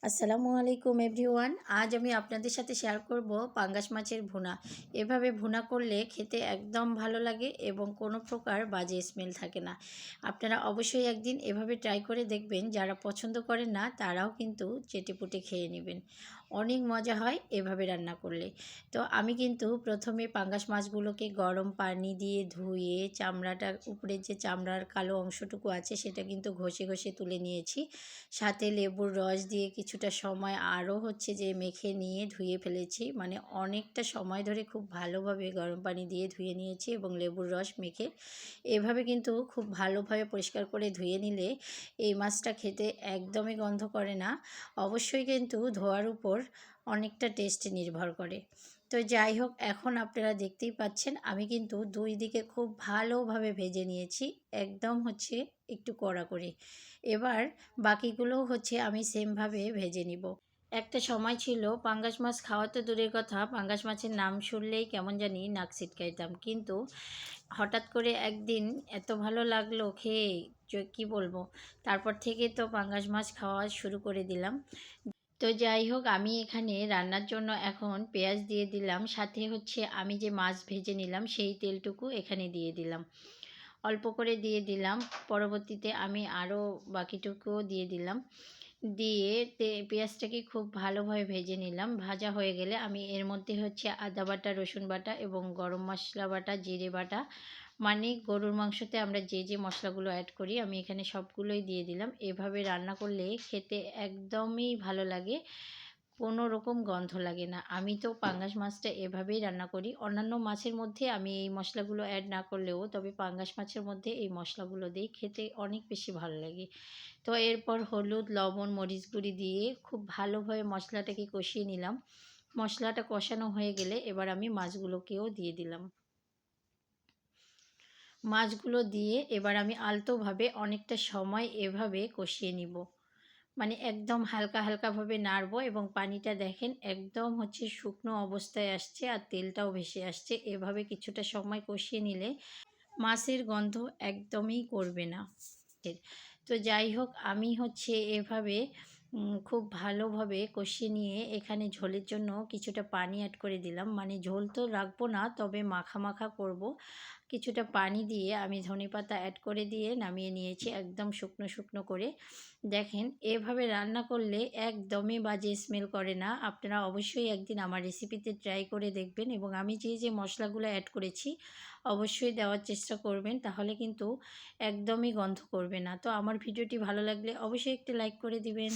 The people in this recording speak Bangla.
আসসালামু আলাইকুম এভরিওয়ান। আজ আমি আপনাদের সাথে শেয়ার করব পাঙ্গাস মাছের ভুনা। এভাবে ভুনা করলে খেতে একদম ভালো লাগে এবং কোনো প্রকার বাজে স্মেল থাকে না। আপনারা অবশ্যই একদিন এভাবে ট্রাই করে দেখবেন। যারা পছন্দ করেন না তারাও কিন্তু চেটেপুটে খেয়ে নেবেন। অনেক মজা হয় এভাবে রান্না করলে। তো আমি কিন্তু প্রথমে পাঙ্গাস মাছগুলোকে গরম পানি দিয়ে ধুয়ে চামড়াটার উপরে যে চামড়ার কালো অংশটুকু আছে সেটা কিন্তু ঘষে ঘষে তুলে নিয়েছি। সাথে লেবুর রস দিয়ে কিছুটা সময় আরও যে মেখে নিয়ে ধুয়ে ফেলেছি। মানে অনেকটা সময় ধরে খুব ভালোভাবে গরম পানি দিয়ে ধুয়ে নিয়েছি এবং লেবুর রস মেখে এভাবে কিন্তু খুব ভালোভাবে পরিষ্কার করে ধুয়ে নিলে এই মাছটা খেতে একদমই গন্ধ করে না। অবশ্যই কিন্তু ধোয়ার উপর অনেকটা টেস্ট নির্ভর করে। তো যাই হোক, এখন আপনারা দেখতেই পাচ্ছেন আমি কিন্তু দুই দিকে খুব ভালোভাবে ভেজে নিয়েছি, একদম একটু কড়া করে। এবার বাকিগুলো আমি সেমভাবে ভেজে নিব। একটা সময় ছিল পাঙ্গাস মাছ খাওয়া তো দূরের কথা, পাঙ্গাস মাছের নাম শুনলেই কেমন জানি নাক ছিটকাইতাম। কিন্তু হঠাৎ করে একদিন এত ভালো লাগলো খেয়ে, যে কী বলবো। তারপর থেকে তো পাঙ্গাস মাছ খাওয়া শুরু করে দিলাম। তো যাই হোক, আমি এখানে রান্নার জন্য এখন পেঁয়াজ দিয়ে দিলাম, সাথে আমি যে মাছ ভেজে নিলাম সেই তেলটুকু এখানে দিয়ে দিলাম, অল্প করে দিয়ে দিলাম। পরবর্তীতে আমি আরও বাকিটুকুও দিয়ে দিলাম। দিয়ে পেঁয়াজটাকে খুব ভালোভাবে ভেজে নিলাম। ভাজা হয়ে গেলে আমি এর মধ্যে আদা বাটা, রসুন বাটা এবং গরম মশলা বাটা, জিরে বাটা, মানে গরুর মাংসতে আমরা যে যে মশলাগুলো অ্যাড করি আমি এখানে সবগুলোই দিয়ে দিলাম। এভাবে রান্না করলে খেতে একদমই ভালো লাগে, কোনো রকম গন্ধ লাগে না। আমি তো পাঙ্গাস মাছটা এভাবেই রান্না করি। অন্যান্য মাছের মধ্যে আমি এই মশলাগুলো অ্যাড না করলেও, তবে পাঙ্গাস মাছের মধ্যে এই মশলাগুলো দিই, খেতে অনেক বেশি ভালো লাগে। তো এরপর হলুদ, লবণ, মরিচ গুঁড়ি দিয়ে খুব ভালোভাবে মশলাটাকে কষিয়ে নিলাম। মশলাটা কষানো হয়ে গেলে এবার আমি মাছগুলোকেও দিয়ে দিলাম। মাছগুলো দিয়ে এবার আমি আলতোভাবে অনেকটা সময় এভাবে কষিয়ে নিব। মানে একদম হালকা হালকাভাবে নাড়বো এবং পানিটা দেখেন একদম শুকনো অবস্থায় আসছে আর তেলটাও ভেসে আসছে। এভাবে কিছুটা সময় কষিয়ে নিলে মাছের গন্ধ একদমই করবে না। তো যাই হোক, আমি এভাবে খুব ভালোভাবে কষিয়ে নিয়ে এখানে ঝোলের জন্য কিছুটা পানি অ্যাড করে দিলাম। মানে ঝোল তো রাখবো না, তবে মাখা মাখা করব। কিছুটা পানি দিয়ে আমি ধনেপাতা অ্যাড করে দিয়ে নামিয়ে নিয়েছি একদম শুকনো শুকনো করে। দেখেন এভাবে রান্না করলে একদমই বাজে স্মেল করে না। আপনারা অবশ্যই একদিন আমার রেসিপিতে ট্রাই করে দেখবেন এবং আমি যে যে মশলাগুলো অ্যাড করেছি অবশ্যই দেওয়ার চেষ্টা করবেন, তাহলে কিন্তু একদমই গন্ধ করবে না। তো আমার ভিডিওটি ভালো লাগলে অবশ্যই একটি লাইক করে দিবেন।